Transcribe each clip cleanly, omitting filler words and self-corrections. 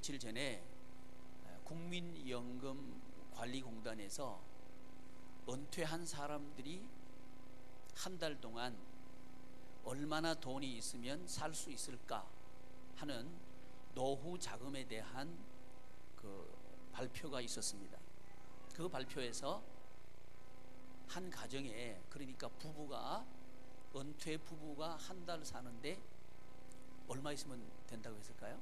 며칠 전에 국민연금관리공단에서 은퇴한 사람들이 한 달 동안 얼마나 돈이 있으면 살 수 있을까 하는 노후 자금에 대한 그 발표가 있었습니다. 그 발표에서 한 가정에, 그러니까 부부가, 은퇴 부부가 한 달 사는데 얼마 있으면 된다고 했을까요?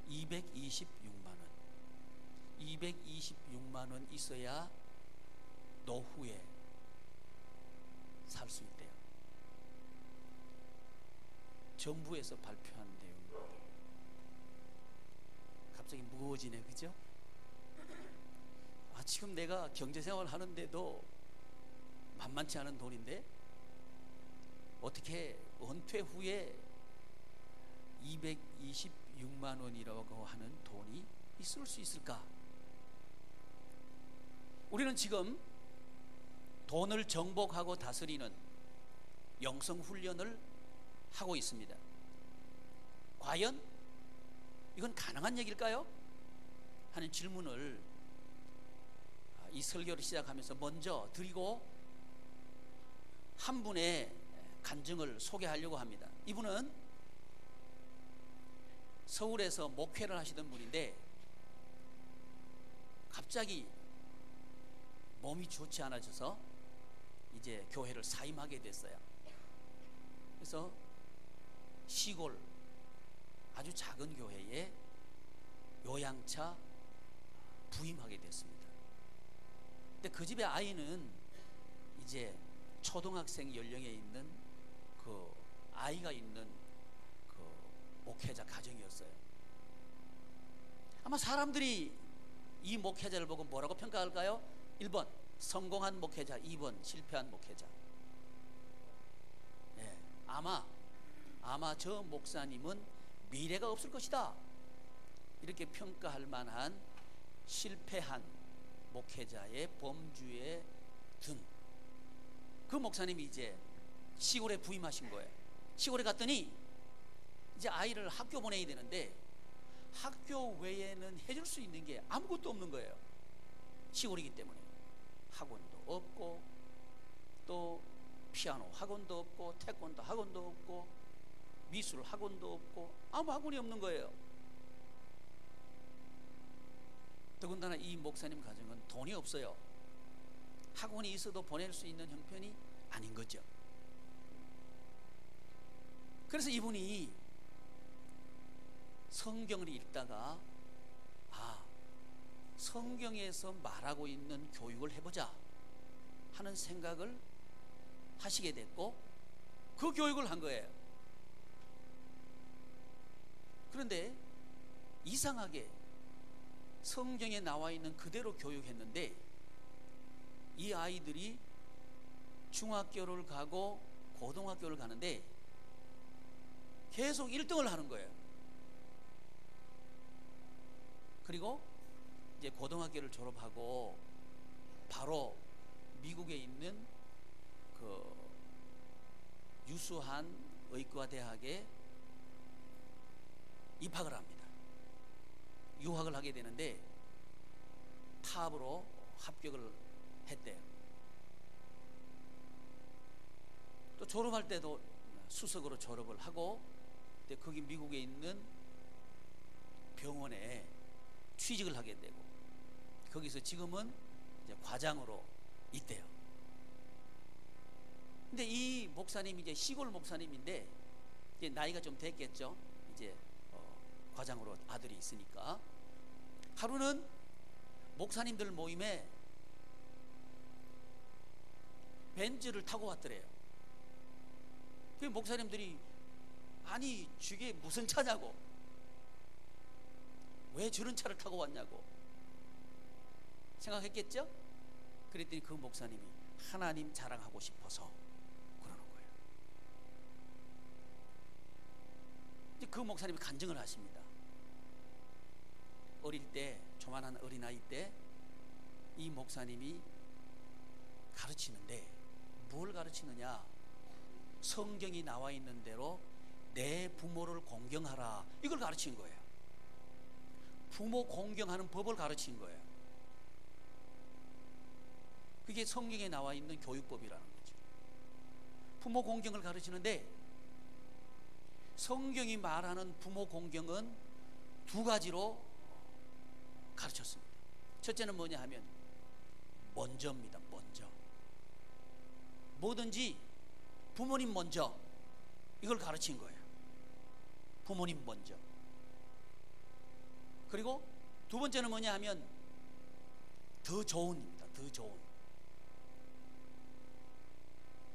226만 원. 226만 원 있어야 노후에 살 수 있대요. 정부에서 발표한 내용입니다. 갑자기 무거워지네, 그죠? 지금 내가 경제생활 하는데도 만만치 않은 돈인데 어떻게 은퇴 후에 226만 원이라고 하는 돈이 있을 수 있을까? 우리는 지금 돈을 정복하고 다스리는 영성훈련을 하고 있습니다. 과연 이건 가능한 얘기일까요? 하는 질문을 이 설교를 시작하면서 먼저 드리고 한 분의 간증을 소개하려고 합니다. 이분은 서울에서 목회를 하시던 분인데 갑자기 몸이 좋지 않아져서 이제 교회를 사임하게 됐어요. 그래서 시골 아주 작은 교회에 요양차 부임하게 됐습니다. 근데 그 집의 아이는 이제 초등학생 연령에 있는 그 아이가 있는 그 목회자 가정이었어요. 아마 사람들이 이 목회자를 보고 뭐라고 평가할까요? 1번 성공한 목회자, 2번 실패한 목회자. 네, 아마 저 목사님은 미래가 없을 것이다, 이렇게 평가할 만한 실패한 목회자의 범주에 든 그 목사님이 이제 시골에 부임하신 거예요. 시골에 갔더니 이제 아이를 학교 보내야 되는데 학교 외에는 해줄 수 있는 게 아무것도 없는 거예요. 시골이기 때문에 학원도 없고, 또 피아노 학원도 없고, 태권도 학원도 없고, 미술 학원도 없고, 아무 학원이 없는 거예요. 더군다나 이 목사님 가정은 돈이 없어요. 학원이 있어도 보낼 수 있는 형편이 아닌 거죠. 그래서 이분이 성경을 읽다가 성경에서 말하고 있는 교육을 해보자 하는 생각을 하시게 됐고 그 교육을 한 거예요. 그런데 이상하게 성경에 나와 있는 그대로 교육했는데 이 아이들이 중학교를 가고 고등학교를 가는데 계속 1등을 하는 거예요. 그리고 이제 고등학교를 졸업하고 바로 미국에 있는 그 유수한 의과 대학에 입학을 합니다. 유학을 하게 되는데 탑으로 합격을 했대요. 또 졸업할 때도 수석으로 졸업을 하고, 근데 거기 미국에 있는 병원에 취직을 하게 되고 거기서 지금은 이제 과장으로 있대요. 근데 이 목사님이 이제 시골 목사님인데 이제 나이가 좀 됐겠죠. 이제 과장으로 아들이 있으니까 하루는 목사님들 모임에 벤츠를 타고 왔더래요. 그 목사님들이 아니 저게 무슨 차냐고, 왜 저런 차를 타고 왔냐고 생각했겠죠? 그랬더니 그 목사님이 하나님 자랑하고 싶어서 그러는 거예요. 이제 그 목사님이 간증을 하십니다. 어릴 때, 조만한 어린아이 때 이 목사님이 가르치는데 뭘 가르치느냐, 성경이 나와 있는 대로 내 부모를 공경하라, 이걸 가르친 거예요. 부모 공경하는 법을 가르친 거예요. 그게 성경에 나와 있는 교육법이라는 거죠. 부모 공경을 가르치는데 성경이 말하는 부모 공경은 두 가지로 가르쳤습니다. 첫째는 뭐냐 하면 먼저입니다. 먼저. 뭐든지 부모님 먼저, 이걸 가르친 거예요. 부모님 먼저. 그리고 두 번째는 뭐냐 하면 더 좋은입니다. 더 좋은.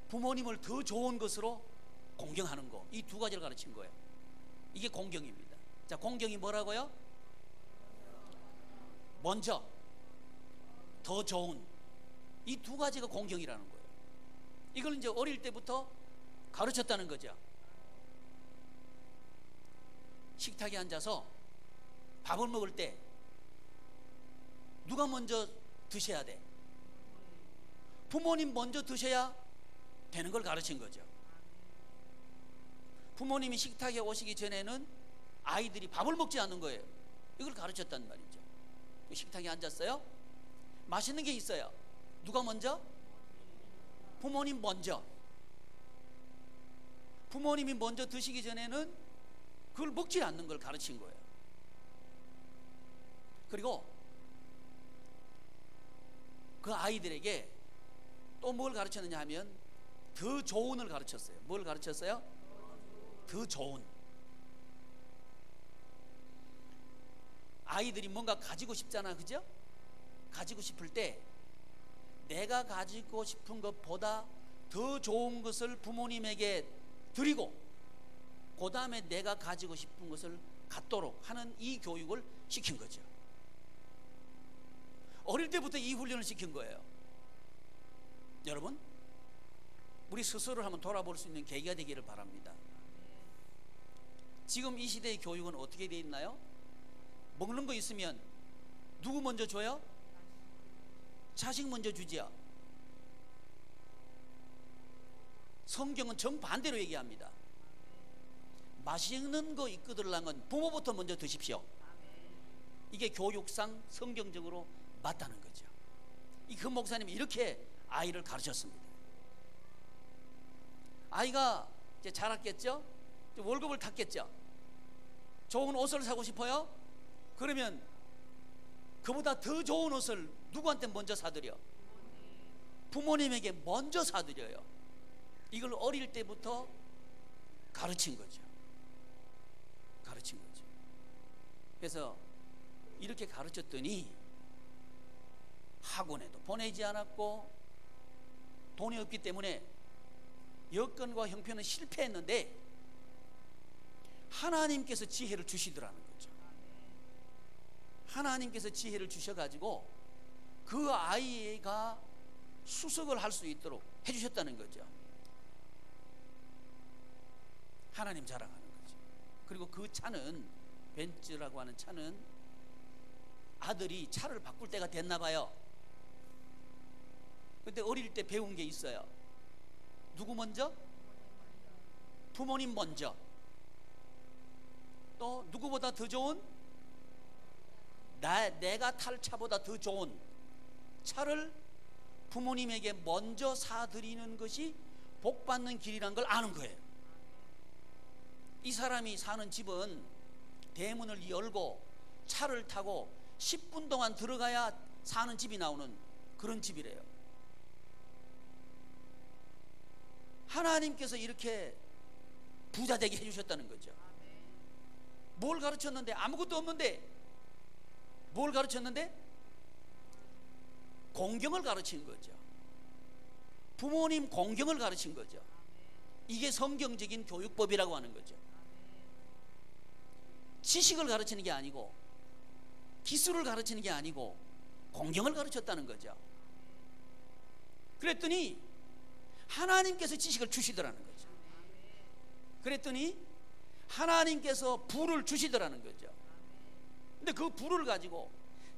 부모님을 더 좋은 것으로 공경하는 거, 이 두 가지를 가르친 거예요. 이게 공경입니다. 자, 공경이 뭐라고요? 먼저, 더 좋은, 이 두 가지가 공경이라는 거예요. 이걸 이제 어릴 때부터 가르쳤다는 거죠. 식탁에 앉아서 밥을 먹을 때 누가 먼저 드셔야 돼? 부모님 먼저 드셔야 되는 걸 가르친 거죠. 부모님이 식탁에 오시기 전에는 아이들이 밥을 먹지 않는 거예요. 이걸 가르쳤단 말이죠. 식탁에 앉았어요. 맛있는 게 있어요. 누가 먼저? 부모님 먼저. 부모님이 먼저 드시기 전에는 그걸 먹지 않는 걸 가르친 거예요. 그리고 그 아이들에게 또 뭘 가르쳤느냐 하면 더 좋은을 가르쳤어요. 뭘 가르쳤어요? 더 좋은. 아이들이 뭔가 가지고 싶잖아, 그죠? 가지고 싶을 때 내가 가지고 싶은 것보다 더 좋은 것을 부모님에게 드리고 그 다음에 내가 가지고 싶은 것을 갖도록 하는 이 교육을 시킨 거죠. 어릴 때부터 이 훈련을 시킨 거예요. 여러분, 우리 스스로를 한번 돌아볼 수 있는 계기가 되기를 바랍니다. 지금 이 시대의 교육은 어떻게 되어 있나요? 먹는 거 있으면 누구 먼저 줘요? 자식 먼저 주지요. 성경은 정반대로 얘기합니다. 맛있는 거 이끌으려면 부모부터 먼저 드십시오. 이게 교육상 성경적으로 맞다는 거죠. 그 목사님이 이렇게 아이를 가르쳤습니다. 아이가 이제 자랐겠죠? 월급을 탔겠죠? 좋은 옷을 사고 싶어요? 그러면 그보다 더 좋은 옷을 누구한테 먼저 사드려? 부모님에게 먼저 사드려요. 이걸 어릴 때부터 가르친 거죠. 가르친 거죠. 그래서 이렇게 가르쳤더니 학원에도 보내지 않았고 돈이 없기 때문에 여건과 형편은 실패했는데 하나님께서 지혜를 주시더라는 거죠. 하나님께서 지혜를 주셔가지고 그 아이가 수석을 할 수 있도록 해주셨다는 거죠. 하나님 자랑하는 거죠. 그리고 그 차는, 벤츠라고 하는 차는 아들이 차를 바꿀 때가 됐나 봐요. 근데 어릴 때 배운 게 있어요. 누구 먼저? 부모님 먼저. 또 누구보다 더 좋은? 내가 탈 차보다 더 좋은 차를 부모님에게 먼저 사드리는 것이 복받는 길이란 걸 아는 거예요. 이 사람이 사는 집은 대문을 열고 차를 타고 10분 동안 들어가야 사는 집이 나오는 그런 집이래요. 하나님께서 이렇게 부자 되게 해주셨다는 거죠. 뭘 가르쳤는데? 아무것도 없는데 뭘 가르쳤는데? 공경을 가르친 거죠. 부모님 공경을 가르친 거죠. 이게 성경적인 교육법이라고 하는 거죠. 지식을 가르치는 게 아니고 기술을 가르치는 게 아니고 공경을 가르쳤다는 거죠. 그랬더니 하나님께서 지식을 주시더라는 거죠. 그랬더니 하나님께서 부를 주시더라는 거죠. 근데 그 부를 가지고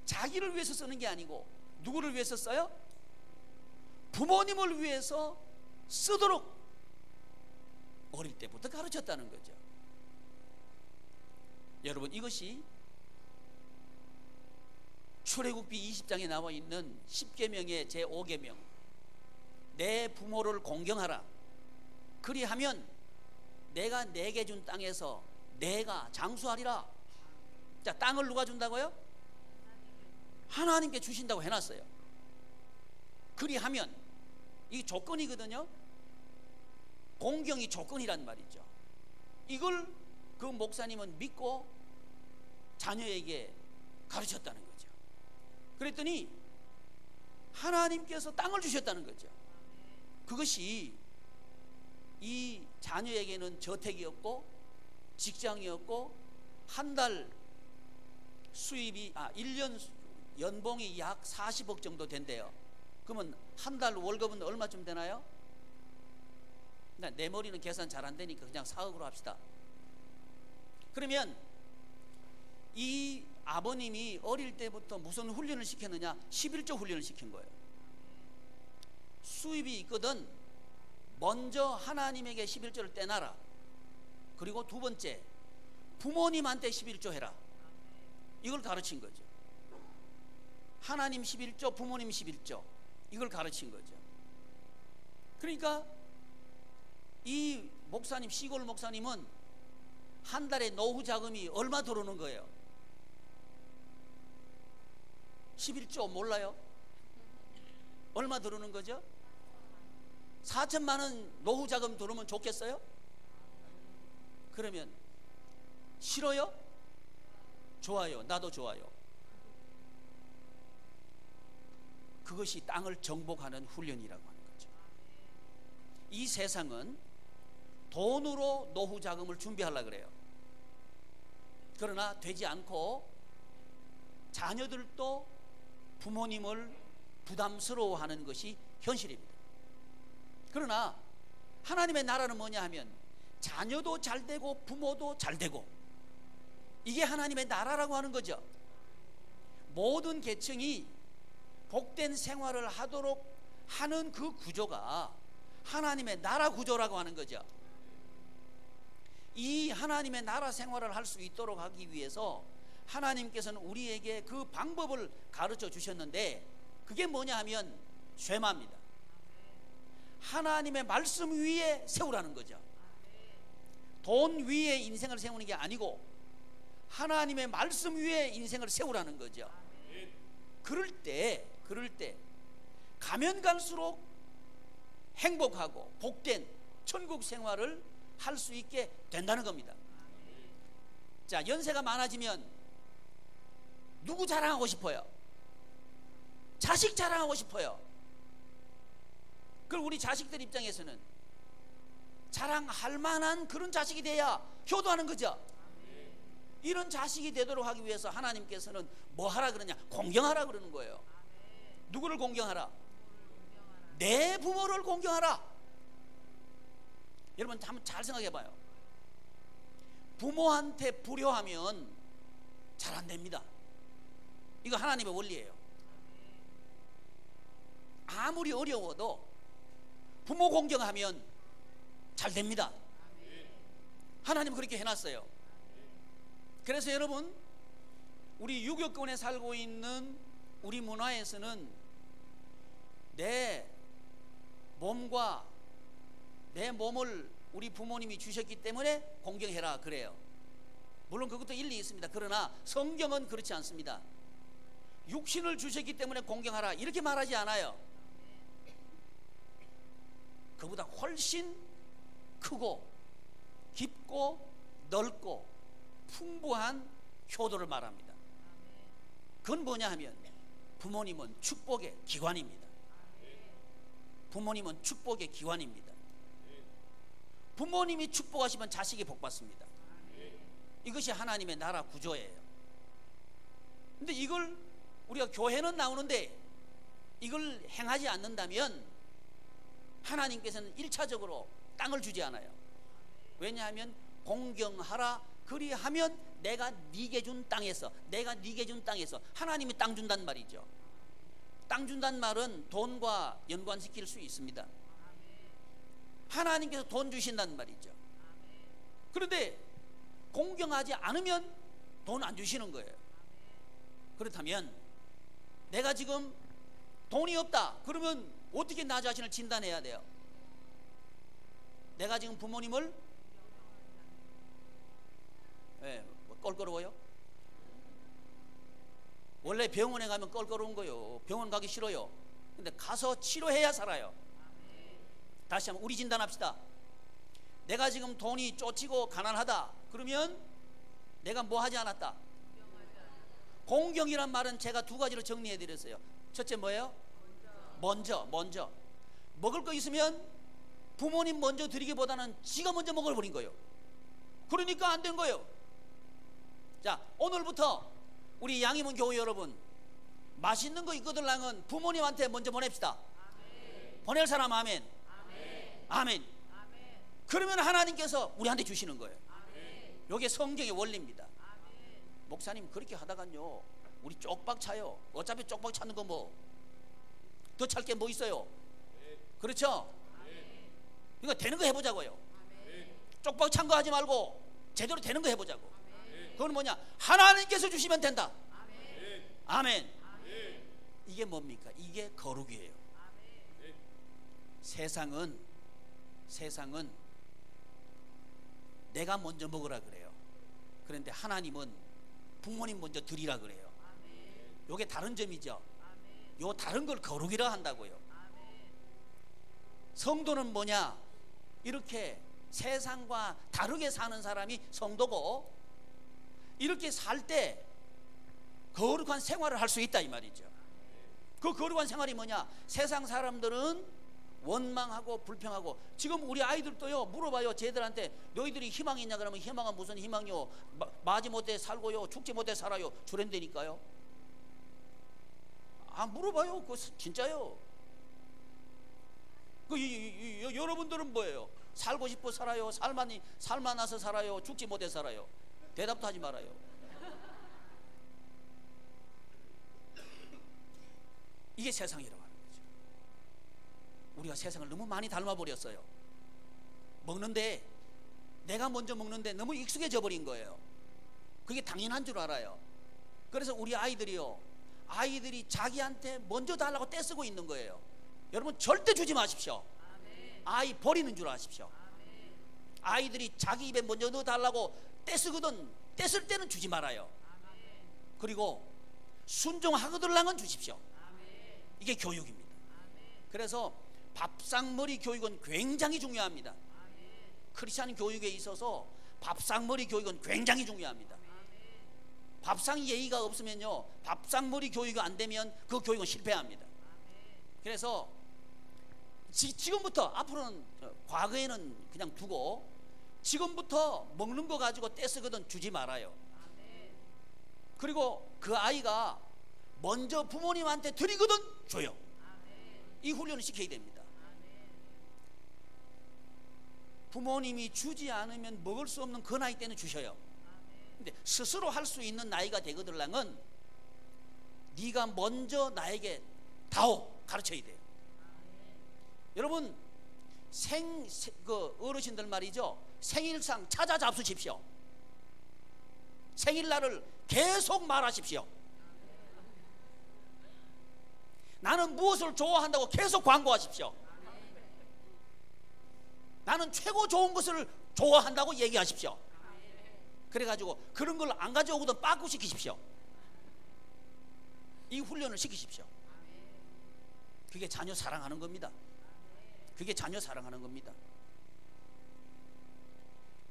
자기를 위해서 쓰는 게 아니고 누구를 위해서 써요? 부모님을 위해서 쓰도록 어릴 때부터 가르쳤다는 거죠. 여러분, 이것이 출애굽기 20장에 나와 있는 10계명의 제5계명, 내 부모를 공경하라. 그리하면 내가 내게 준 땅에서 내가 장수하리라. 자, 땅을 누가 준다고요? 하나님께 주신다고 해놨어요. 그리하면, 이 조건이거든요. 공경이 조건이란 말이죠. 이걸 그 목사님은 믿고 자녀에게 가르쳤다는 거죠. 그랬더니 하나님께서 땅을 주셨다는 거죠. 그것이 이 자녀에게는 저택이었고 직장이었고 한 달 수입이 1년 연봉이 약 40억 정도 된대요. 그러면 한 달 월급은 얼마쯤 되나요? 내 머리는 계산 잘 안 되니까 그냥 4억으로 합시다. 그러면 이 아버님이 어릴 때부터 무슨 훈련을 시켰느냐? 11조 훈련을 시킨 거예요. 수입이 있거든 먼저 하나님에게 11조를 떼놔라. 그리고 두 번째, 부모님한테 11조 해라. 이걸 가르친 거죠. 하나님 11조, 부모님 11조, 이걸 가르친 거죠. 그러니까 이 목사님, 시골 목사님은 한 달에 노후 자금이 얼마 들어오는 거예요? 11조 몰라요? 얼마 들어오는 거죠? 4천만 원 노후 자금 들어오면 좋겠어요? 그러면 싫어요? 좋아요. 나도 좋아요. 그것이 땅을 정복하는 훈련이라고 하는 거죠. 이 세상은 돈으로 노후 자금을 준비하려고 그래요. 그러나 되지 않고 자녀들도 부모님을 부담스러워하는 것이 현실입니다. 그러나 하나님의 나라는 뭐냐 하면 자녀도 잘 되고 부모도 잘 되고, 이게 하나님의 나라라고 하는 거죠. 모든 계층이 복된 생활을 하도록 하는 그 구조가 하나님의 나라 구조라고 하는 거죠. 이 하나님의 나라 생활을 할 수 있도록 하기 위해서 하나님께서는 우리에게 그 방법을 가르쳐 주셨는데, 그게 뭐냐 하면 쇠마입니다. 하나님의 말씀 위에 세우라는 거죠. 돈 위에 인생을 세우는 게 아니고 하나님의 말씀 위에 인생을 세우라는 거죠. 그럴 때 가면 갈수록 행복하고 복된 천국 생활을 할 수 있게 된다는 겁니다. 자, 연세가 많아지면 누구 자랑하고 싶어요? 자식 자랑하고 싶어요. 그럼 우리 자식들 입장에서는 자랑할 만한 그런 자식이 돼야 효도하는 거죠. 이런 자식이 되도록 하기 위해서 하나님께서는 뭐 하라 그러냐? 공경하라 그러는 거예요. 누구를 공경하라? 내 부모를 공경하라. 여러분 한번 잘 생각해 봐요. 부모한테 불효하면 잘 안 됩니다. 이거 하나님의 원리예요. 아무리 어려워도 부모 공경하면 잘 됩니다. 하나님은 그렇게 해놨어요. 그래서 여러분, 우리 유교권에 살고 있는 우리 문화에서는 내 몸과 내 몸을 우리 부모님이 주셨기 때문에 공경해라 그래요. 물론 그것도 일리 있습니다. 그러나 성경은 그렇지 않습니다. 육신을 주셨기 때문에 공경하라 이렇게 말하지 않아요. 그보다 훨씬 크고 깊고 넓고 풍부한 효도를 말합니다. 그건 뭐냐 하면 부모님은 축복의 기관입니다. 부모님은 축복의 기관입니다. 부모님이 축복하시면 자식이 복받습니다. 이것이 하나님의 나라 구조예요. 근데 이걸 우리가 교회는 나오는데 이걸 행하지 않는다면 하나님께서는 1차적으로 땅을 주지 않아요. 왜냐하면 공경하라 그리하면 내가 네게 준 땅에서, 내가 네게 준 땅에서, 하나님이 땅 준단 말이죠. 땅 준단 말은 돈과 연관시킬 수 있습니다. 하나님께서 돈 주신단 말이죠. 그런데 공경하지 않으면 돈 안 주시는 거예요. 그렇다면 내가 지금 돈이 없다 그러면 어떻게 나 자신을 진단해야 돼요? 내가 지금 부모님을 껄끄러워요? 원래 병원에 가면 껄끄러운 거요. 병원 가기 싫어요. 근데 가서 치료해야 살아요. 다시 한번 우리 진단합시다. 내가 지금 돈이 쫓이고 가난하다 그러면 내가 뭐 하지 않았다? 공경이란 말은 제가 두 가지로 정리해 드렸어요. 첫째 뭐예요? 먼저 먹을 거 있으면 부모님 먼저 드리기보다는 지가 먼저 먹어버린 거예요. 그러니까 안 된 거예요. 자, 오늘부터 우리 양희문 교회 여러분, 맛있는 거 있거들랑은 부모님한테 먼저 보냅시다. 아멘. 보낼 사람 아멘. 아멘. 아멘. 아멘. 그러면 하나님께서 우리한테 주시는 거예요. 이게 성경의 원리입니다. 아멘. 목사님 그렇게 하다간요 우리 쪽박 차요. 어차피 쪽박 찾는 거 뭐 더 찰 게 뭐 있어요? 아멘. 그렇죠? 아멘. 그러니까 되는 거 해보자고요. 아멘. 쪽박 찬 거 하지 말고 제대로 되는 거 해보자고. 아멘. 그건 뭐냐? 하나님께서 주시면 된다. 아멘. 아멘. 아멘. 이게 뭡니까? 이게 거룩이에요. 아멘. 세상은 내가 먼저 먹으라 그래요. 그런데 하나님은 부모님 먼저 드리라 그래요. 요게 다른 점이죠. 요 다른 걸 거룩이라 한다고요. 성도는 뭐냐? 이렇게 세상과 다르게 사는 사람이 성도고, 이렇게 살 때 거룩한 생활을 할 수 있다 이 말이죠. 그 거룩한 생활이 뭐냐? 세상 사람들은 원망하고 불평하고, 지금 우리 아이들도요 물어봐요. 쟤들한테 너희들이 희망이 있냐 그러면 희망은 무슨 희망이요? 마지못해 살고요 죽지 못해 살아요 주랜다니까요. 물어봐요. 그거 진짜요. 여러분들은 뭐예요? 살고 싶어 살아요? 살만나서 살아요? 죽지 못해 살아요? 대답도 하지 말아요. 이게 세상이라고 하는 거죠. 우리가 세상을 너무 많이 닮아버렸어요. 먹는데 내가 먼저 먹는데 너무 익숙해져 버린 거예요. 그게 당연한 줄 알아요. 그래서 우리 아이들이 자기한테 먼저 달라고 떼쓰고 있는 거예요. 여러분 절대 주지 마십시오. 아이 버리는 줄 아십시오. 아이들이 자기 입에 먼저 넣어달라고 떼쓰거든 떼쓸 때는 주지 말아요. 그리고 순종하거들랑은 주십시오. 이게 교육입니다. 그래서 밥상머리 교육은 굉장히 중요합니다. 크리스찬 교육에 있어서 밥상머리 교육은 굉장히 중요합니다. 밥상 예의가 없으면요 밥상머리 교육이 안 되면 그 교육은 실패합니다. 그래서 지금부터, 앞으로는 과거에는 그냥 두고 지금부터 먹는 거 가지고 떼쓰거든 주지 말아요. 그리고 그 아이가 먼저 부모님한테 드리거든 줘요. 이 훈련을 시켜야 됩니다. 부모님이 주지 않으면 먹을 수 없는 그 나이 때는 주셔요. 근데 스스로 할 수 있는 나이가 되거들랑은 네가 먼저 나에게 다오 가르쳐야 돼요. 여러분 그 어르신들 말이죠, 생일상 찾아 잡수십시오. 생일날을 계속 말하십시오. 나는 무엇을 좋아한다고 계속 광고하십시오. 나는 최고 좋은 것을 좋아한다고 얘기하십시오. 그래가지고 그런 걸 안 가져오거든 빠꾸시키십시오. 이 훈련을 시키십시오. 그게 자녀 사랑하는 겁니다. 그게 자녀 사랑하는 겁니다.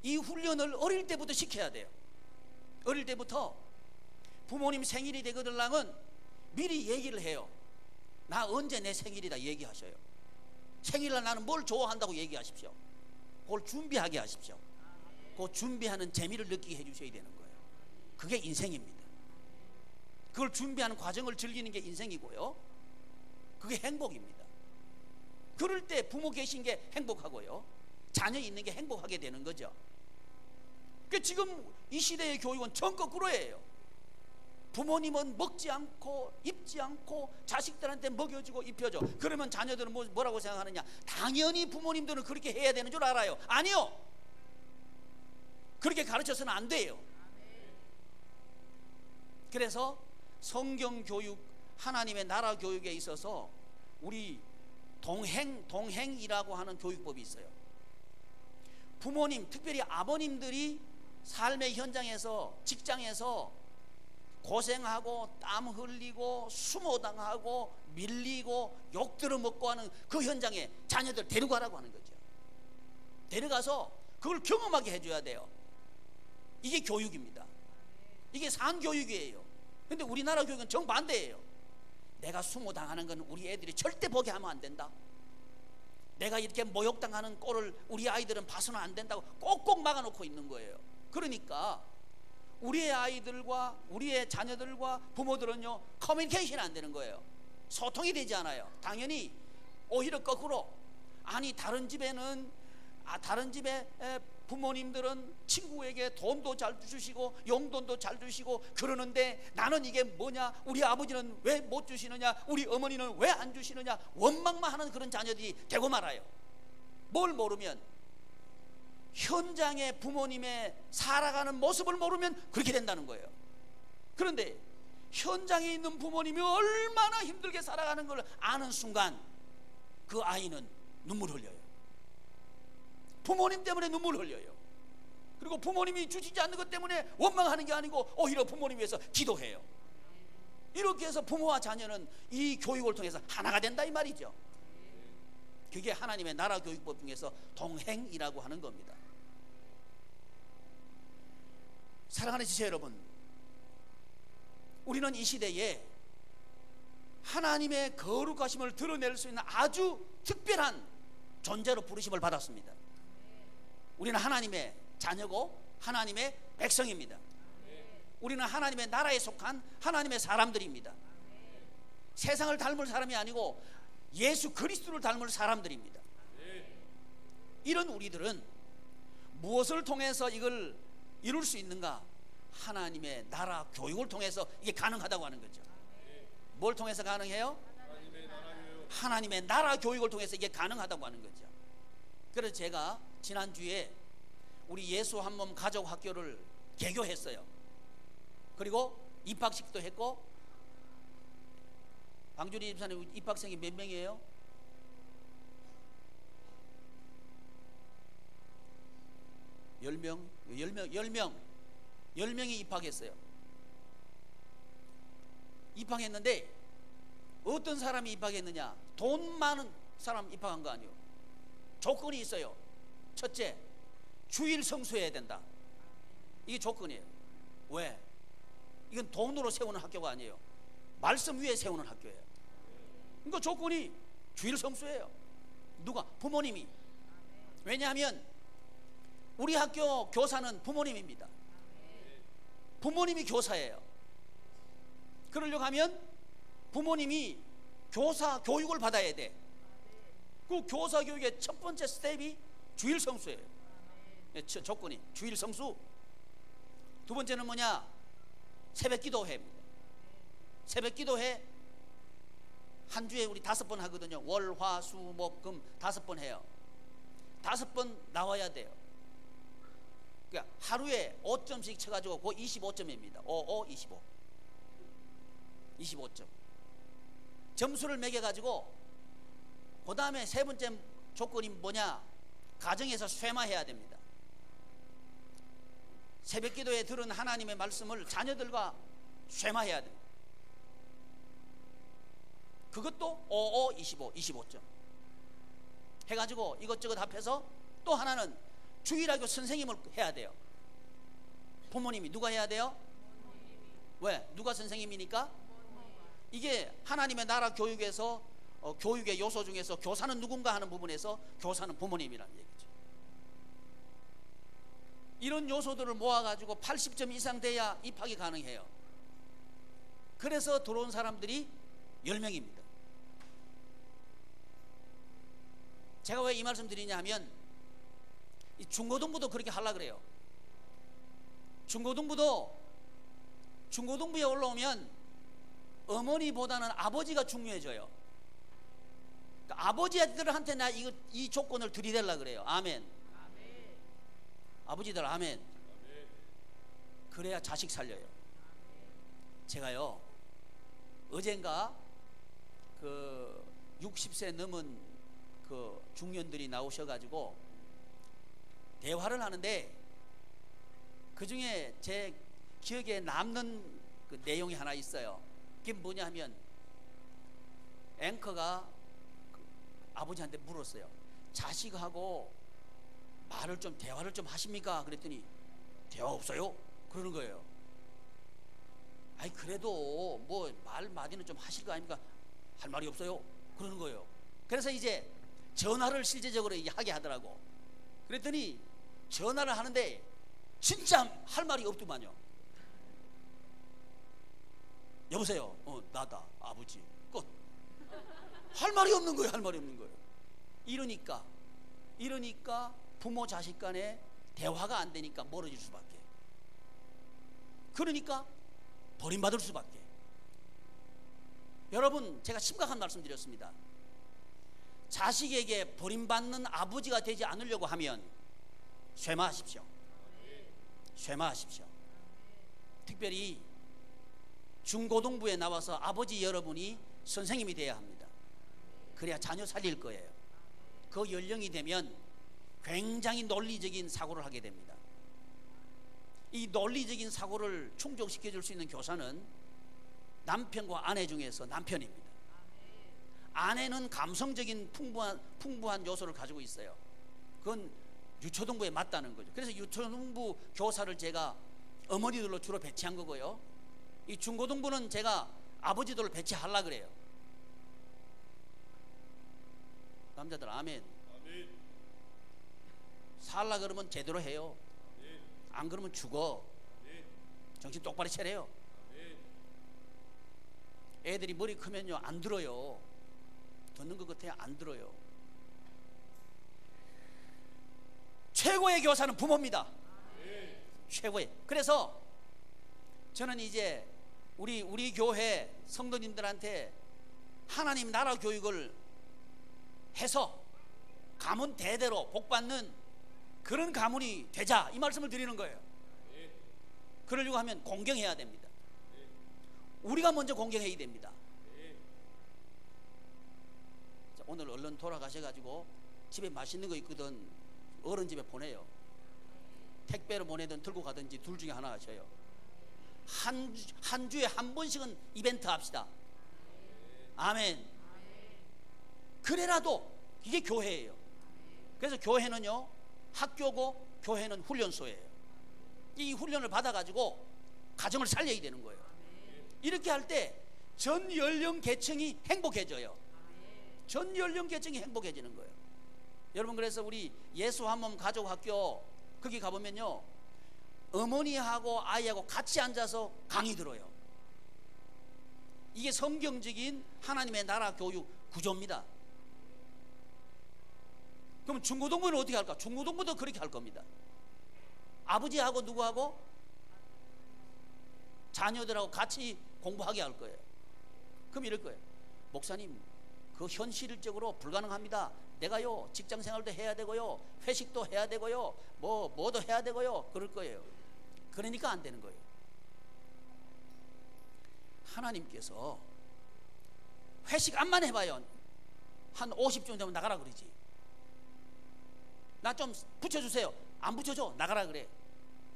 이 훈련을 어릴 때부터 시켜야 돼요. 어릴 때부터 부모님 생일이 되거들랑은 미리 얘기를 해요. 나 언제 내 생일이다 얘기하셔요. 생일날 나는 뭘 좋아한다고 얘기하십시오. 그걸 준비하게 하십시오. 그 준비하는 재미를 느끼게 해주셔야 되는 거예요. 그게 인생입니다. 그걸 준비하는 과정을 즐기는 게 인생이고요, 그게 행복입니다. 그럴 때 부모 계신 게 행복하고요, 자녀 있는 게 행복하게 되는 거죠. 지금 이 시대의 교육은 전 거꾸로예요. 부모님은 먹지 않고 입지 않고 자식들한테 먹여주고 입혀줘. 그러면 자녀들은 뭐라고 생각하느냐? 당연히 부모님들은 그렇게 해야 되는 줄 알아요. 아니요, 그렇게 가르쳐서는 안 돼요. 그래서 성경 교육, 하나님의 나라 교육에 있어서 우리 동행이라고 하는 교육법이 있어요. 부모님, 특별히 아버님들이 삶의 현장에서, 직장에서 고생하고 땀 흘리고 수모당하고 밀리고 욕 들어먹고 하는 그 현장에 자녀들 데려가라고 하는 거죠. 데려가서 그걸 경험하게 해줘야 돼요. 이게 교육입니다. 이게 산교육이에요. 근데 우리나라 교육은 정반대예요. 내가 수모당하는 건 우리 애들이 절대 보게 하면 안 된다. 내가 이렇게 모욕당하는 꼴을 우리 아이들은 봐서는 안 된다고 꼭꼭 막아놓고 있는 거예요. 그러니까 우리의 아이들과 우리의 자녀들과 부모들은요, 커뮤니케이션이 안 되는 거예요. 소통이 되지 않아요. 당연히 오히려 거꾸로, 아니 다른 집에는 다른 집에 부모님들은 친구에게 돈도 잘 주시고 용돈도 잘 주시고 그러는데 나는 이게 뭐냐, 우리 아버지는 왜 못 주시느냐, 우리 어머니는 왜 안 주시느냐, 원망만 하는 그런 자녀들이 되고 말아요. 뭘 모르면, 현장의 부모님의 살아가는 모습을 모르면 그렇게 된다는 거예요. 그런데 현장에 있는 부모님이 얼마나 힘들게 살아가는 걸 아는 순간 그 아이는 눈물 흘려요. 부모님 때문에 눈물 흘려요. 그리고 부모님이 주시지 않는 것 때문에 원망하는 게 아니고 오히려 부모님 위해서 기도해요. 이렇게 해서 부모와 자녀는 이 교육을 통해서 하나가 된다 이 말이죠. 그게 하나님의 나라 교육법 중에서 동행이라고 하는 겁니다. 사랑하는 지체 여러분, 우리는 이 시대에 하나님의 거룩하심을 드러낼 수 있는 아주 특별한 존재로 부르심을 받았습니다. 우리는 하나님의 자녀고 하나님의 백성입니다. 우리는 하나님의 나라에 속한 하나님의 사람들입니다. 세상을 닮을 사람이 아니고 예수 그리스도를 닮을 사람들입니다. 이런 우리들은 무엇을 통해서 이걸 이룰 수 있는가? 하나님의 나라 교육을 통해서 이게 가능하다고 하는 거죠. 뭘 통해서 가능해요? 하나님의 나라 교육을 통해서 이게 가능하다고 하는 거죠. 그래서 제가 지난주에 우리 예수 한 몸 가족 학교를 개교했어요. 그리고 입학식도 했고, 방주리 집사님 입학생이 몇 명이에요? 10명이 입학했어요. 입학했는데 어떤 사람이 입학했느냐? 돈 많은 사람 입학한 거 아니에요. 조건이 있어요. 첫째, 주일 성수해야 된다. 이게 조건이에요. 왜? 이건 돈으로 세우는 학교가 아니에요. 말씀 위에 세우는 학교예요. 그러니까 조건이 주일 성수예요. 누가? 부모님이. 왜냐하면 우리 학교 교사는 부모님입니다. 부모님이 교사예요. 그러려고 하면 부모님이 교사 교육을 받아야 돼. 그 교사 교육의 첫 번째 스텝이 주일 성수예요. 조건이 주일 성수. 두 번째는 뭐냐? 새벽 기도회입니다. 새벽 기도회 한 주에 우리 5번 하거든요. 월, 화, 수, 목, 금 5번 해요. 5번 나와야 돼요. 그러니까 하루에 5점씩 쳐가지고 그 25점입니다. 25. 25점. 점수를 매겨가지고 그 다음에 세 번째 조건이 뭐냐? 가정에서 쇠마해야 됩니다. 새벽 기도에 들은 하나님의 말씀을 자녀들과 쇠마해야 됩니다. 그것도 25점 해가지고 이것저것 합해서 또 하나는 주일학교 선생님을 해야 돼요. 부모님이. 누가 해야 돼요? 왜? 누가 선생님이니까? 이게 하나님의 나라 교육에서 교육의 요소 중에서 교사는 누군가 하는 부분에서 교사는 부모님이라는 얘기죠. 이런 요소들을 모아가지고 80점 이상 돼야 입학이 가능해요. 그래서 들어온 사람들이 10명입니다. 제가 왜 이 말씀 드리냐 하면 이 중고등부도 그렇게 하려고 그래요. 중고등부도 중고등부에 올라오면 어머니보다는 아버지가 중요해져요. 그러니까 아버지들한테 나 이 조건을 들이댈라 그래요. 아멘. 아멘. 아버지들 아멘. 아멘. 그래야 자식 살려요. 제가요 어젠가 그 60세 넘은 그 중년들이 나오셔가지고 대화를 하는데, 그 중에 제 기억에 남는 그 내용이 하나 있어요. 그게 뭐냐 하면, 앵커가 아버지한테 물었어요. 자식하고 대화를 좀 하십니까? 그랬더니 대화 없어요? 그러는 거예요. 아니 그래도 뭐 말 마디는 좀 하실 거 아닙니까? 할 말이 없어요? 그러는 거예요. 그래서 이제 전화를 실제적으로 하게 하더라고. 그랬더니 전화를 하는데 진짜 할 말이 없더만요. 여보세요. 나다 아버지. 끝. 할 말이 없는 거예요. 할 말이 없는 거예요. 이러니까 부모 자식 간에 대화가 안 되니까 멀어질 수밖에. 그러니까 버림받을 수밖에. 여러분, 제가 심각한 말씀 드렸습니다. 자식에게 버림받는 아버지가 되지 않으려고 하면 쇠마하십시오. 쇠마하십시오. 특별히 중고등부에 나와서 아버지 여러분이 선생님이 되어야 합니다. 그래야 자녀 살릴 거예요. 그 연령이 되면 굉장히 논리적인 사고를 하게 됩니다. 이 논리적인 사고를 충족시켜 줄 수 있는 교사는 남편과 아내 중에서 남편입니다. 아내는 감성적인 풍부한 요소를 가지고 있어요. 그건 유초등부에 맞다는 거죠. 그래서 유초등부 교사를 제가 어머니들로 주로 배치한 거고요. 이 중고등부는 제가 아버지들을 배치하려고 그래요. 남자들 아멘. 아멘. 살라 그러면 제대로 해요. 아멘. 안 그러면 죽어. 아멘. 정신 똑바로 차려요. 아멘. 애들이 머리 크면요 안 들어요. 듣는 것 같아요. 안 들어요. 최고의 교사는 부모입니다. 아멘. 최고의. 그래서 저는 이제 우리 교회 성도님들한테 하나님 나라 교육을 해서 가문 대대로 복받는 그런 가문이 되자, 이 말씀을 드리는 거예요. 그러려고 하면 공경해야 됩니다. 우리가 먼저 공경해야 됩니다. 자, 오늘 얼른 돌아가셔가지고 집에 맛있는 거 있거든 어른 집에 보내요. 택배로 보내든 들고 가든지 둘 중에 하나 하셔요. 한 주에 한 번씩은 이벤트 합시다. 아멘. 그래라도 이게 교회예요. 그래서 교회는요 학교고 교회는 훈련소예요. 이 훈련을 받아가지고 가정을 살려야 되는 거예요. 이렇게 할 때 전 연령 계층이 행복해져요. 전 연령 계층이 행복해지는 거예요. 여러분, 그래서 우리 예수 한 몸 가족 학교 거기 가보면요 어머니하고 아이하고 같이 앉아서 강의 들어요. 이게 성경적인 하나님의 나라 교육 구조입니다. 그럼 중고등부는 어떻게 할까? 중고등부도 그렇게 할 겁니다. 아버지하고 누구하고? 자녀들하고 같이 공부하게 할 거예요. 그럼 이럴 거예요. 목사님, 그 현실적으로 불가능합니다. 내가요 직장 생활도 해야 되고요 회식도 해야 되고요 뭐도 해야 되고요 그럴 거예요. 그러니까 안 되는 거예요. 하나님께서 회식 안만 해봐요 한 50쯤 되면 나가라 그러지. 나 좀 붙여주세요. 안 붙여줘. 나가라 그래.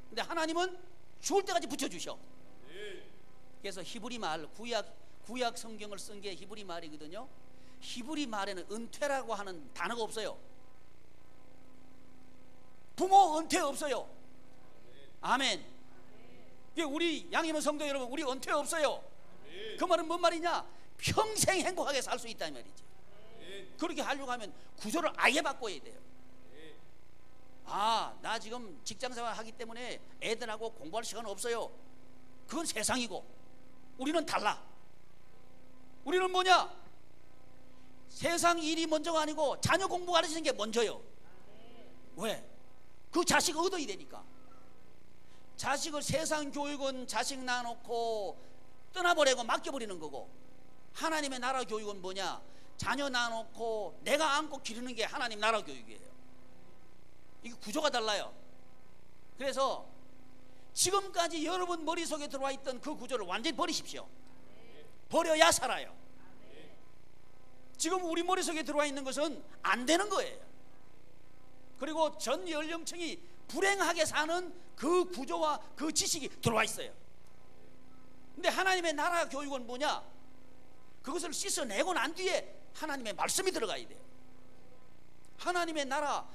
근데 하나님은 죽을 때까지 붙여주셔. 그래서 히브리 말, 구약 성경을 쓴 게 히브리 말이거든요. 히브리 말에는 은퇴라고 하는 단어가 없어요. 부모 은퇴 없어요. 아멘. 우리 양이면 성도 여러분, 우리 은퇴 없어요. 그 말은 뭔 말이냐? 평생 행복하게 살 수 있다는 말이지. 그렇게 하려고 하면 구조를 아예 바꿔야 돼요. 아, 나 지금 직장생활 하기 때문에 애들하고 공부할 시간 없어요. 그건 세상이고 우리는 달라. 우리는 뭐냐? 세상 일이 먼저가 아니고 자녀 공부 가르치는 게 먼저요. 왜? 그 자식 얻어야 되니까. 자식을 세상 교육은 자식 낳아놓고 떠나버리고 맡겨버리는 거고, 하나님의 나라 교육은 뭐냐? 자녀 낳아놓고 내가 안고 기르는 게 하나님 나라 교육이에요. 이게 구조가 달라요. 그래서 지금까지 여러분 머릿속에 들어와 있던 그 구조를 완전히 버리십시오. 버려야 살아요. 지금 우리 머릿속에 들어와 있는 것은 안 되는 거예요. 그리고 전 연령층이 불행하게 사는 그 구조와 그 지식이 들어와 있어요. 근데 하나님의 나라 교육은 뭐냐? 그것을 씻어내고 난 뒤에 하나님의 말씀이 들어가야 돼요. 하나님의 나라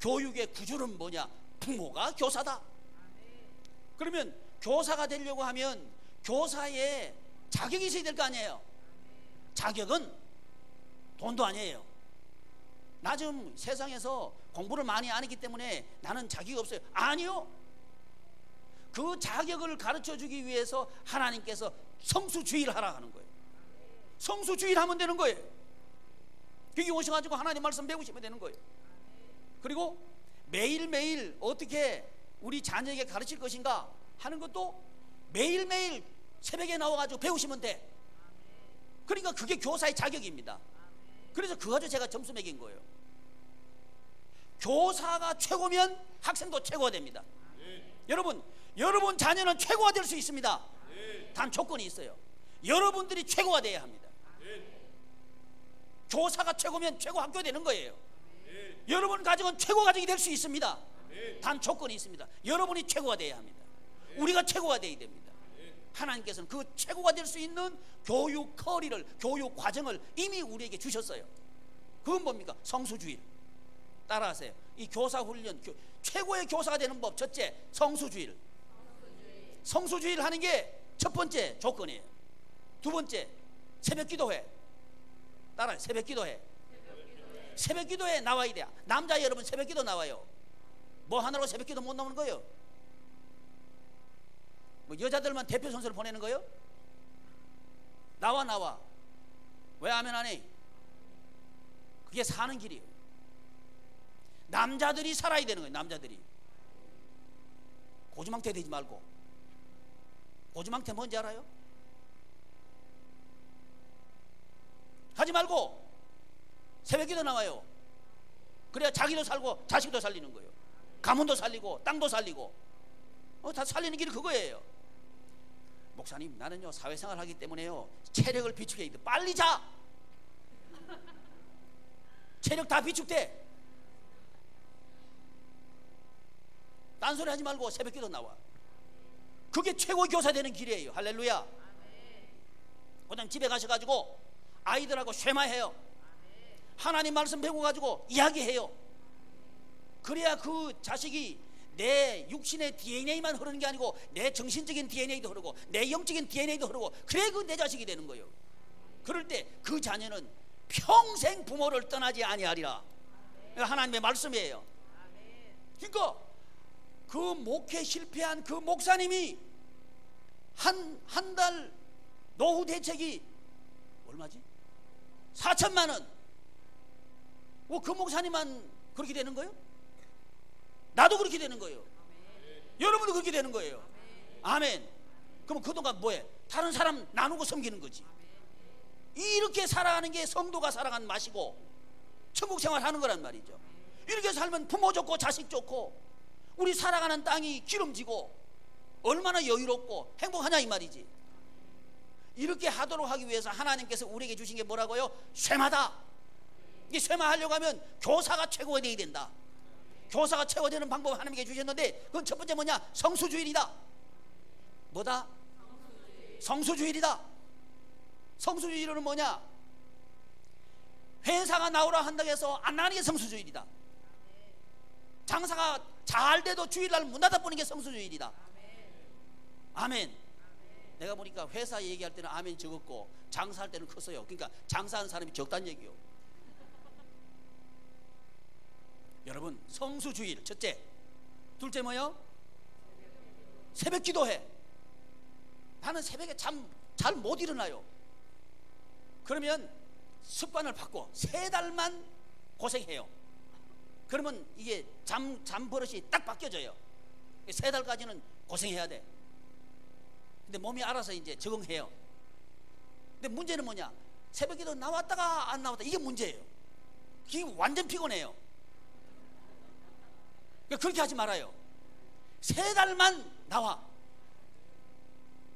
교육의 구조는 뭐냐? 부모가 교사다. 그러면 교사가 되려고 하면 교사의 자격이 있어야 될 거 아니에요. 자격은 돈도 아니에요. 나 좀 세상에서 공부를 많이 안 했기 때문에 나는 자격이 없어요. 아니요. 그 자격을 가르쳐 주기 위해서 하나님께서 성수주의를 하라 하는 거예요. 성수주의를 하면 되는 거예요. 여기 오셔가지고 하나님 말씀 배우시면 되는 거예요. 그리고 매일매일 어떻게 우리 자녀에게 가르칠 것인가 하는 것도 매일매일 새벽에 나와가지고 배우시면 돼. 그러니까 그게 교사의 자격입니다. 그래서 그거 가지고 제가 점수 매긴 거예요. 교사가 최고면 학생도 최고가 됩니다. 여러분 자녀는 최고가 될 수 있습니다. 단 조건이 있어요. 여러분들이 최고가 돼야 합니다. 교사가 최고면 최고 학교 되는 거예요. 여러분 가정은 최고 가정이 될 수 있습니다. 단 조건이 있습니다. 여러분이 최고가 돼야 합니다. 우리가 최고가 돼야 됩니다. 하나님께서는 그 최고가 될 수 있는 교육 커리를, 교육 과정을 이미 우리에게 주셨어요. 그건 뭡니까? 성수주의. 따라하세요. 이 교사 훈련, 최고의 교사가 되는 법, 첫째, 성수주의를. 성수주의를 하는 게 첫 번째 조건이에요. 두 번째, 새벽 기도회. 따라해. 새벽 기도회. 새벽 기도에 나와야 돼요. 남자 여러분 새벽 기도 나와요. 뭐 하느라고 새벽 기도 못 나오는 거예요? 뭐 여자들만 대표 선수를 보내는 거예요? 나와. 왜 아멘 안 해? 그게 사는 길이에요. 남자들이 살아야 되는 거예요. 남자들이 고주망태 되지 말고. 고주망태 뭔지 알아요? 하지 말고 새벽 기도 나와요. 그래야 자기도 살고 자식도 살리는 거예요. 가문도 살리고 땅도 살리고 다 살리는 길이 그거예요. 목사님, 나는요 사회생활 하기 때문에요 체력을 비축해야 돼. 빨리 자. 체력 다 비축돼. 딴소리 하지 말고 새벽 기도 나와. 그게 최고 교사 되는 길이에요. 할렐루야. 그다음 집에 가셔가지고 아이들하고 쉐마해요. 하나님 말씀 배우고 가지고 이야기해요. 그래야 그 자식이 내 육신의 DNA만 흐르는 게 아니고 내 정신적인 DNA도 흐르고 내 영적인 DNA도 흐르고, 그래 그 내 자식이 되는 거예요. 그럴 때 그 자녀는 평생 부모를 떠나지 아니하리라. 하나님의 말씀이에요. 그러니까 그 목회 실패한 그 목사님이 한 달 노후 대책이 얼마지? 4천만 원. 그 목사님만 그렇게 되는 거예요? 나도 그렇게 되는 거예요. 여러분도 그렇게 되는 거예요. 아멘. 그럼 그동안 뭐해? 다른 사람 나누고 섬기는 거지. 이렇게 살아가는 게 성도가 살아가는 맛이고 천국 생활하는 거란 말이죠. 이렇게 살면 부모 좋고 자식 좋고 우리 살아가는 땅이 기름지고 얼마나 여유롭고 행복하냐 이 말이지. 이렇게 하도록 하기 위해서 하나님께서 우리에게 주신 게 뭐라고요? 쇠마다. 이 쇠마하려고 하면 교사가 최고가 되어야 된다. 교사가 최고 되는 방법 하나님께 주셨는데 그건 첫 번째 뭐냐? 성수주일이다. 뭐다? 성수주일이다. 성수주일은 뭐냐? 회사가 나오라 한다고 해서 안 나가는 게 성수주일이다. 장사가 잘 돼도 주일날 문 닫아보는 게 성수주일이다. 아멘. 내가 보니까 회사 얘기할 때는 아멘 적었고 장사할 때는 컸어요. 그러니까 장사하는 사람이 적다는 얘기요. 여러분, 성수주일 첫째. 둘째 뭐요? 새벽 기도해. 나는 새벽에 잠 잘 못 일어나요. 그러면 습관을 바꿔 3달만 고생해요. 그러면 이게 잠 버릇이 딱 바뀌어져요. 3달까지는 고생해야 돼. 근데 몸이 알아서 이제 적응해요. 근데 문제는 뭐냐? 새벽기도 나왔다가 안 나왔다, 이게 문제예요. 이게 완전 피곤해요. 그러니까 그렇게 하지 말아요. 3달만 나와.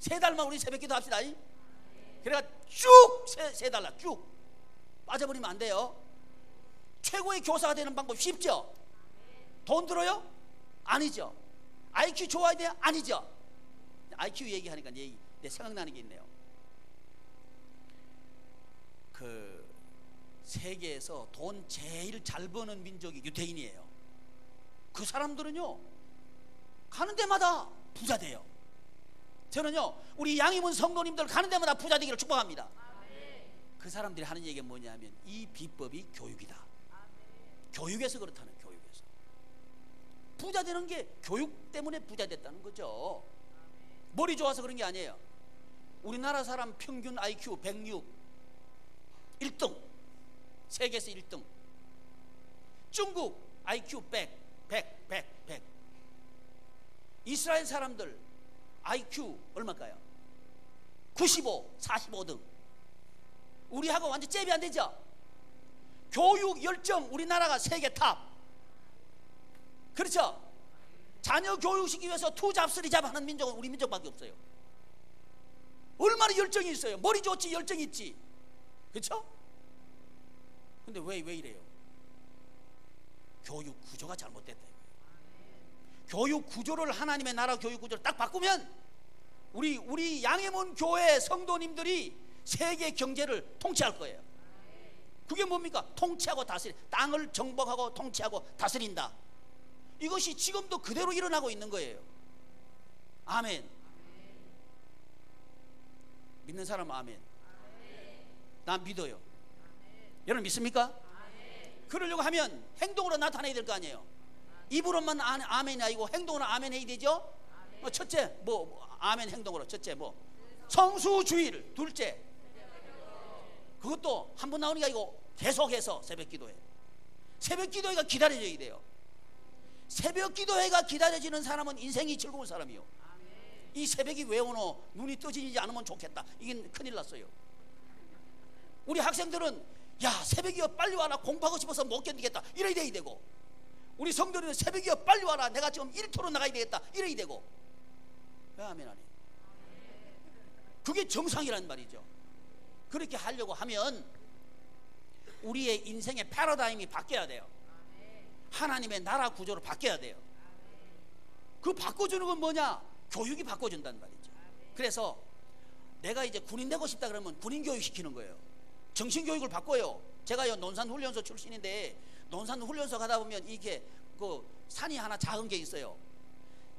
3달만 우리 새벽기도 합시다. 그래가 쭉 3달날 쭉 빠져버리면 안 돼요. 최고의 교사가 되는 방법 쉽죠? 돈 들어요? 아니죠. IQ 좋아야 돼요? 아니죠. IQ 얘기하니까 내 생각나는 게 있네요. 그 세계에서 돈 제일 잘 버는 민족이 유대인이에요. 그 사람들은요 가는 데마다 부자 돼요. 저는요 우리 양희문 성도님들 가는 데마다 부자 되기를 축복합니다. 그 사람들이 하는 얘기가 뭐냐면 이 비법이 교육이다. 교육에서 그렇다는, 교육에서 부자 되는 게 교육 때문에 부자 됐다는 거죠. 머리 좋아서 그런 게 아니에요. 우리나라 사람 평균 IQ 106, 1등, 세계에서 1등. 중국 IQ 100. 이스라엘 사람들 IQ 얼마일까요? 95, 45등. 우리하고 완전 잽이 안 되죠. 교육 열정 우리나라가 세계 탑. 그렇죠? 자녀 교육시키기 위해서 투잡 쓰리잡 하는 민족은 우리 민족밖에 없어요. 얼마나 열정이 있어요. 머리 좋지 열정이 있지. 그렇죠? 근데 왜 이래요? 교육 구조가 잘못됐다. 교육 구조를, 하나님의 나라 교육 구조를 딱 바꾸면 우리 양해문 교회 성도님들이 세계 경제를 통치할 거예요. 그게 뭡니까? 통치하고 다스리, 땅을 정복하고 통치하고 다스린다. 이것이 지금도 그대로 일어나고 있는 거예요. 아멘. 믿는 사람은 아멘. 난 믿어요. 여러분 믿습니까? 그러려고 하면 행동으로 나타내야 될 거 아니에요. 입으로만 아멘이 아니고 행동으로 아멘 해야 되죠. 첫째 아멘 행동으로. 첫째 성수주의를. 둘째 그것도 한 번 나오는 게 아니고 계속해서 새벽기도회. 새벽기도회가 기다려져야 돼요. 새벽기도회가 기다려지는 사람은 인생이 즐거운 사람이요. 이 새벽이 왜 오노? 눈이 떠지지 않으면 좋겠다. 이게 큰일 났어요. 우리 학생들은 야 새벽이여 빨리 와라, 공부하고 싶어서 못 견디겠다 이래야 돼야 되고, 우리 성도들은 새벽이여 빨리 와라, 내가 지금 일터로 나가야 되겠다 이래야 되고. 왜 아멘 안 해요? 그게 정상이란 말이죠. 그렇게 하려고 하면 우리의 인생의 패러다임이 바뀌어야 돼요. 하나님의 나라 구조로 바뀌어야 돼요. 그 바꿔주는 건 뭐냐? 교육이 바꿔준다는 말이죠. 그래서 내가 이제 군인 되고 싶다 그러면 군인 교육 시키는 거예요. 정신교육을 바꿔요. 제가요 논산훈련소 출신인데, 논산훈련소 가다 보면 이게 그 산이 하나 작은 게 있어요.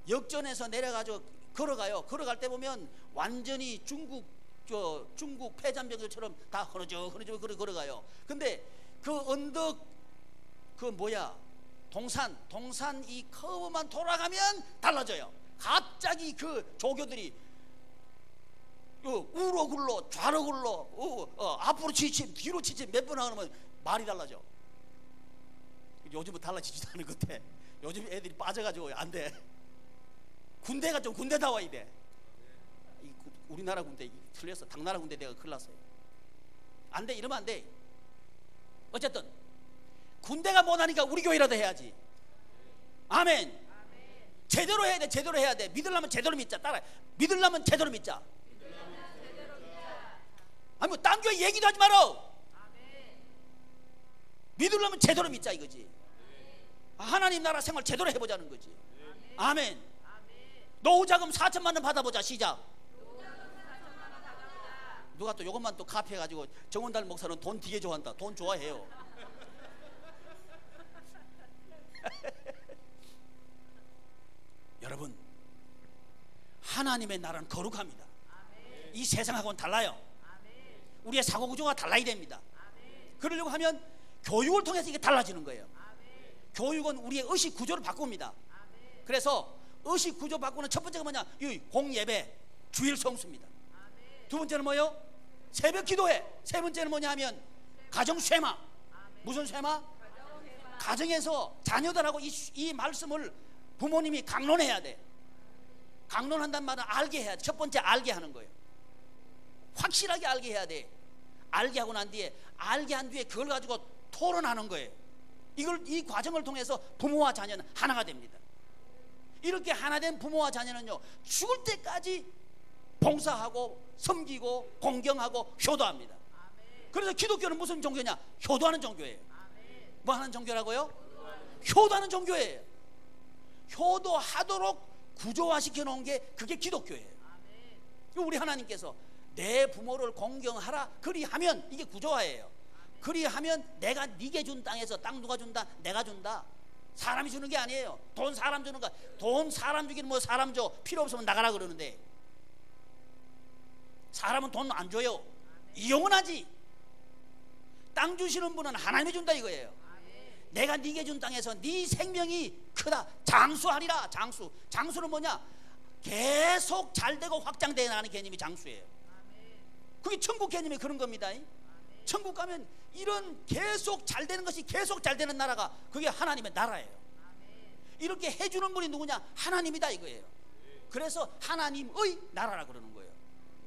역전에서 내려가지고 걸어가요. 걸어갈 때 보면 완전히 중국 폐잔병들처럼 다 흐느적 걸어가요. 근데 그 언덕 동산 이 커브만 돌아가면 달라져요. 갑자기 그 조교들이 우로 굴러 좌로 굴러 앞으로 치침 뒤로 치침 몇 번 하면 말이 달라져. 요즘은 달라지지도 않은 것 같아. 요즘 애들이 빠져가지고 안 돼. 군대가 좀 군대다워야 돼. 우리나라 군대 틀렸어. 당나라 군대 내가 큰일 났어요. 안 돼. 이러면 안 돼. 어쨌든 군대가 못하니까 우리 교회라도 해야지. 아멘. 제대로 해야 돼. 제대로 해야 돼. 믿으려면 제대로 믿자. 따라. 믿으려면 제대로 믿자. 아니 뭐 딴 교회 얘기도 하지 마라. 믿으려면 제대로 믿자 이거지. 하나님 나라 생활 제대로 해보자는 거지. 아멘. 노후자금 4천만 원 받아보자. 시작. 누가 또 이것만 또 카피해가지고 정원달 목사는 돈 되게 좋아한다. 돈 좋아해요. 여러분, 하나님의 나라는 거룩합니다. 이 세상하고는 달라요. 우리의 사고구조가 달라야 됩니다. 그러려고 하면 교육을 통해서 이게 달라지는 거예요. 교육은 우리의 의식 구조를 바꿉니다. 그래서 의식 구조 바꾸는 첫 번째가 뭐냐? 이 공예배, 주일 성수입니다. 두 번째는 뭐요? 새벽 기도회. 세 번째는 뭐냐 하면 가정 쇠마. 무슨 쇠마? 가정에서 자녀들하고 이 말씀을 부모님이 강론해야 돼. 강론한단 말은 알게 해야 돼. 첫 번째 알게 하는 거예요. 확실하게 알게 해야 돼. 알게 하고 난 뒤에, 알게 한 뒤에 그걸 가지고 토론하는 거예요. 이 과정을 통해서 부모와 자녀는 하나가 됩니다. 이렇게 하나된 부모와 자녀는요, 죽을 때까지 봉사하고 섬기고 공경하고 효도합니다. 그래서 기독교는 무슨 종교냐? 효도하는 종교예요. 뭐 하는 종교라고요? 효도하는 종교예요. 효도하도록 구조화시켜 놓은 게 그게 기독교예요. 우리 하나님께서 내 부모를 공경하라 그리하면 이게 구조화예요. 그리하면 내가 네게 준 땅에서, 땅 누가 준다? 내가 준다. 사람이 주는 게 아니에요. 돈 사람 주는 거. 돈 사람 주기는 뭐 사람 줘. 필요 없으면 나가라 그러는데 사람은 돈 안 줘요. 이용은 하지. 땅 주시는 분은 하나님이 준다 이거예요. 내가 네게 준 땅에서 네 생명이 크다. 장수하리라. 장수는 뭐냐? 계속 잘되고 확장되어 나가는 개념이 장수예요. 그게 천국 개념이 그런 겁니다. 천국 가면 이런 계속 잘되는 것이 계속 잘되는 나라가 그게 하나님의 나라예요. 이렇게 해주는 분이 누구냐? 하나님이다 이거예요. 그래서 하나님의 나라라 그러는 거예요.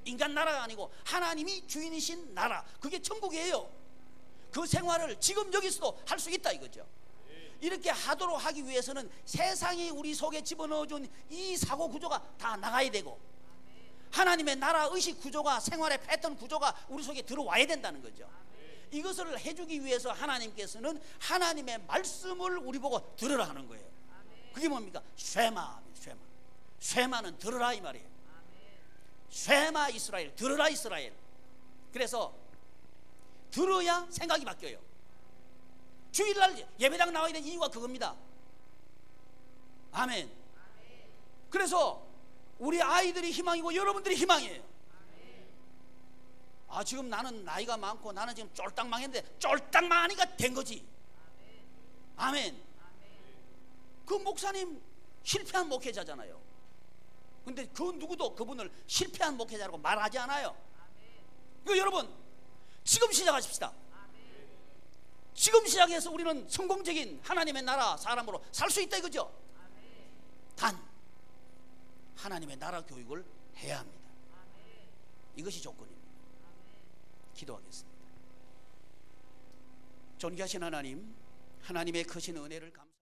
인간 나라가 아니고 하나님이 주인이신 나라, 그게 천국이에요. 그 생활을 지금 여기서도 할 수 있다 이거죠. 이렇게 하도록 하기 위해서는 세상이 우리 속에 집어넣어준 이 사고 구조가 다 나가야 되고, 하나님의 나라 의식 구조가, 생활의 패턴 구조가 우리 속에 들어와야 된다는 거죠. 이것을 해주기 위해서 하나님께서는 하나님의 말씀을 우리 보고 들으라 하는 거예요. 그게 뭡니까? 쉐마. 쉐마는 들으라 이 말이에요. 쉐마 이스라엘, 들으라 이스라엘. 그래서 들어야 생각이 바뀌어요. 주일날 예배당 나와야 되는 이유가 그겁니다. 아멘. 그래서 우리 아이들이 희망이고 여러분들이 희망이에요. 지금 나는 나이가 많고 나는 지금 쫄딱 망했는데 쫄딱 망하니까 된 거지. 아멘. 그 목사님 실패한 목회자잖아요. 근데 그 누구도 그분을 실패한 목회자라고 말하지 않아요. 그 여러분 지금 시작하십시다. 지금 시작해서 우리는 성공적인 하나님의 나라 사람으로 살 수 있다 이거죠. 단 하나님의 나라 교육을 해야 합니다. 이것이 조건입니다. 기도하겠습니다. 존귀하신 하나님, 하나님의 크신 은혜를 감사합니다.